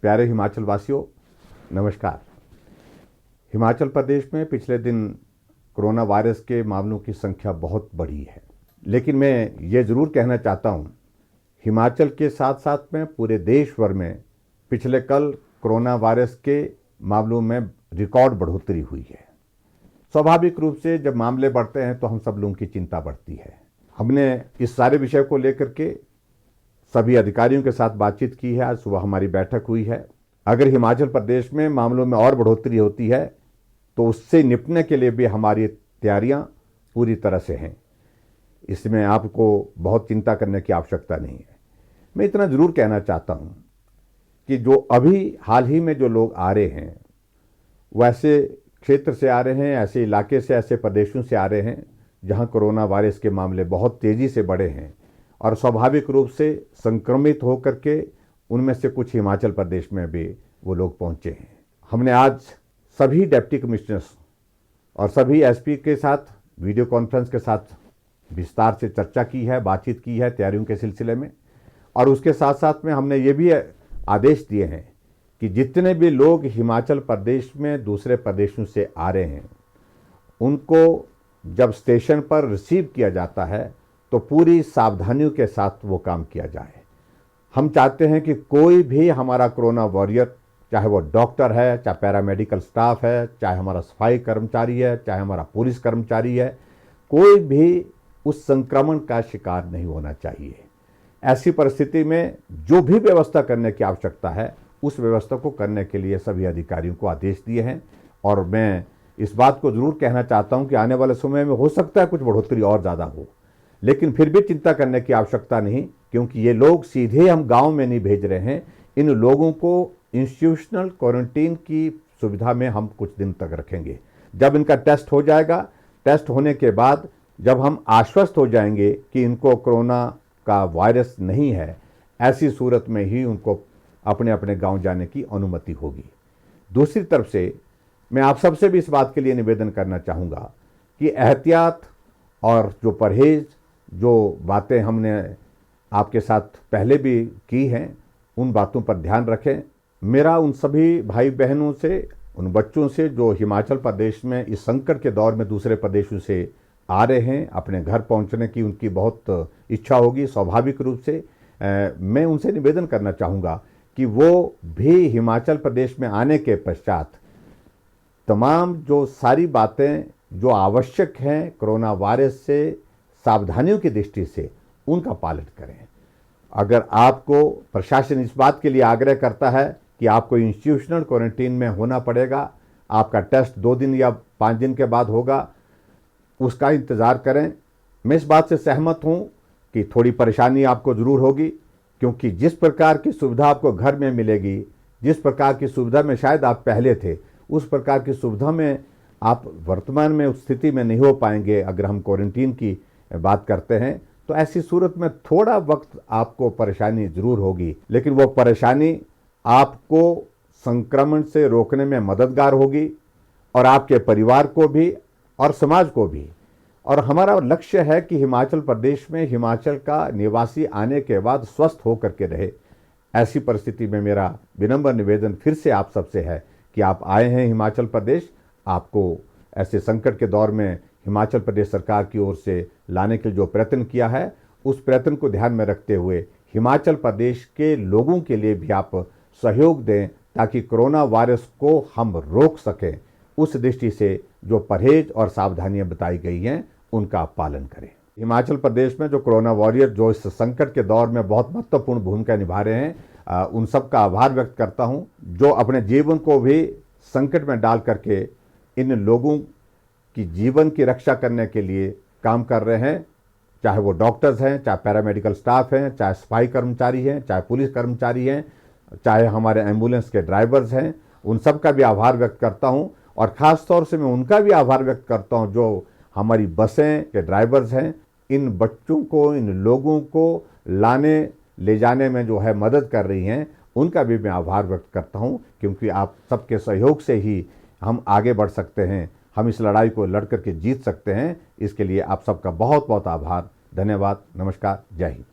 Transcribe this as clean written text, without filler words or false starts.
प्यारे हिमाचल वासियों, नमस्कार। हिमाचल प्रदेश में पिछले दिन कोरोना वायरस के मामलों की संख्या बहुत बढ़ी है, लेकिन मैं ये ज़रूर कहना चाहता हूँ, हिमाचल के साथ साथ में पूरे देश भर में पिछले कल कोरोना वायरस के मामलों में रिकॉर्ड बढ़ोतरी हुई है। स्वाभाविक रूप से जब मामले बढ़ते हैं तो हम सब लोगों की चिंता बढ़ती है। हमने इस सारे विषय को लेकर के सभी अधिकारियों के साथ बातचीत की है। आज सुबह हमारी बैठक हुई है। अगर हिमाचल प्रदेश में मामलों में और बढ़ोतरी होती है तो उससे निपटने के लिए भी हमारी तैयारियां पूरी तरह से हैं। इसमें आपको बहुत चिंता करने की आवश्यकता नहीं है। मैं इतना ज़रूर कहना चाहता हूं कि जो अभी हाल ही में जो लोग आ रहे हैं वो ऐसे क्षेत्र से आ रहे हैं, ऐसे इलाके से, ऐसे प्रदेशों से आ रहे हैं जहां कोरोना वायरस के मामले बहुत तेज़ी से बढ़े हैं और स्वाभाविक रूप से संक्रमित होकर के उनमें से कुछ हिमाचल प्रदेश में भी वो लोग पहुंचे हैं। हमने आज सभी डिप्टी कमिश्नर्स और सभी एसपी के साथ वीडियो कॉन्फ्रेंस के साथ विस्तार से चर्चा की है, बातचीत की है तैयारियों के सिलसिले में। और उसके साथ साथ में हमने ये भी आदेश दिए हैं कि जितने भी लोग हिमाचल प्रदेश में दूसरे प्रदेशों से आ रहे हैं उनको जब स्टेशन पर रिसीव किया जाता है तो पूरी सावधानियों के साथ वो काम किया जाए। हम चाहते हैं कि कोई भी हमारा कोरोना वॉरियर, चाहे वो डॉक्टर है, चाहे पैरामेडिकल स्टाफ है, चाहे हमारा सफाई कर्मचारी है, चाहे हमारा पुलिस कर्मचारी है, कोई भी उस संक्रमण का शिकार नहीं होना चाहिए। ऐसी परिस्थिति में जो भी व्यवस्था करने की आवश्यकता है उस व्यवस्था को करने के लिए सभी अधिकारियों को आदेश दिए हैं। और मैं इस बात को ज़रूर कहना चाहता हूं कि आने वाले समय में हो सकता है कुछ बढ़ोतरी और ज़्यादा हो, लेकिन फिर भी चिंता करने की आवश्यकता नहीं, क्योंकि ये लोग सीधे हम गांव में नहीं भेज रहे हैं। इन लोगों को इंस्टीट्यूशनल क्वारंटीन की सुविधा में हम कुछ दिन तक रखेंगे। जब इनका टेस्ट हो जाएगा, टेस्ट होने के बाद जब हम आश्वस्त हो जाएंगे कि इनको कोरोना का वायरस नहीं है, ऐसी सूरत में ही उनको अपने अपने गांव जाने की अनुमति होगी। दूसरी तरफ से मैं आप सबसे भी इस बात के लिए निवेदन करना चाहूँगा कि एहतियात और जो परहेज़, जो बातें हमने आपके साथ पहले भी की हैं, उन बातों पर ध्यान रखें। मेरा उन सभी भाई बहनों से, उन बच्चों से जो हिमाचल प्रदेश में इस संकट के दौर में दूसरे प्रदेशों से आ रहे हैं, अपने घर पहुंचने की उनकी बहुत इच्छा होगी स्वाभाविक रूप से। मैं उनसे निवेदन करना चाहूँगा कि वो भी हिमाचल प्रदेश में आने के पश्चात तमाम जो सारी बातें जो आवश्यक हैं कोरोना वायरस से सावधानियों की दृष्टि से, उनका पालन करें। अगर आपको प्रशासन इस बात के लिए आग्रह करता है कि आपको इंस्टीट्यूशनल क्वारंटीन में होना पड़ेगा, आपका टेस्ट 2 दिन या 5 दिन के बाद होगा, उसका इंतज़ार करें। मैं इस बात से सहमत हूं कि थोड़ी परेशानी आपको ज़रूर होगी, क्योंकि जिस प्रकार की सुविधा आपको घर में मिलेगी, जिस प्रकार की सुविधा में शायद आप पहले थे, उस प्रकार की सुविधा में आप वर्तमान में उस स्थिति में नहीं हो पाएंगे। अगर हम क्वारंटीन की बात करते हैं तो ऐसी सूरत में थोड़ा वक्त आपको परेशानी ज़रूर होगी, लेकिन वो परेशानी आपको संक्रमण से रोकने में मददगार होगी और आपके परिवार को भी और समाज को भी। और हमारा लक्ष्य है कि हिमाचल प्रदेश में हिमाचल का निवासी आने के बाद स्वस्थ होकर के रहे। ऐसी परिस्थिति में मेरा विनम्र निवेदन फिर से आप सबसे है कि आप आए हैं हिमाचल प्रदेश, आपको ऐसे संकट के दौर में हिमाचल प्रदेश सरकार की ओर से लाने के जो प्रयत्न किया है, उस प्रयत्न को ध्यान में रखते हुए हिमाचल प्रदेश के लोगों के लिए भी आप सहयोग दें ताकि कोरोना वायरस को हम रोक सकें। उस दृष्टि से जो परहेज और सावधानियां बताई गई हैं उनका पालन करें। हिमाचल प्रदेश में जो कोरोना वॉरियर जो इस संकट के दौर में बहुत महत्वपूर्ण भूमिका निभा रहे हैं, उन सब का आभार व्यक्त करता हूं, जो अपने जीवन को भी संकट में डाल करके इन लोगों की जीवन की रक्षा करने के लिए काम कर रहे हैं। चाहे वो डॉक्टर्स हैं, चाहे पैरामेडिकल स्टाफ हैं, चाहे सफाई कर्मचारी हैं, चाहे पुलिस कर्मचारी हैं, चाहे हमारे एम्बुलेंस के ड्राइवर्स हैं, उन सब का भी आभार व्यक्त करता हूं। और ख़ास तौर से मैं उनका भी आभार व्यक्त करता हूं जो हमारी बसें के ड्राइवर्स हैं। इन बच्चों को, इन लोगों को लाने ले जाने में जो है मदद कर रही हैं, उनका भी मैं आभार व्यक्त करता हूं, क्योंकि आप सबके सहयोग से ही हम आगे बढ़ सकते हैं, हम इस लड़ाई को लड़ करके जीत सकते हैं। इसके लिए आप सबका बहुत बहुत आभार, धन्यवाद, नमस्कार, जय हिंद।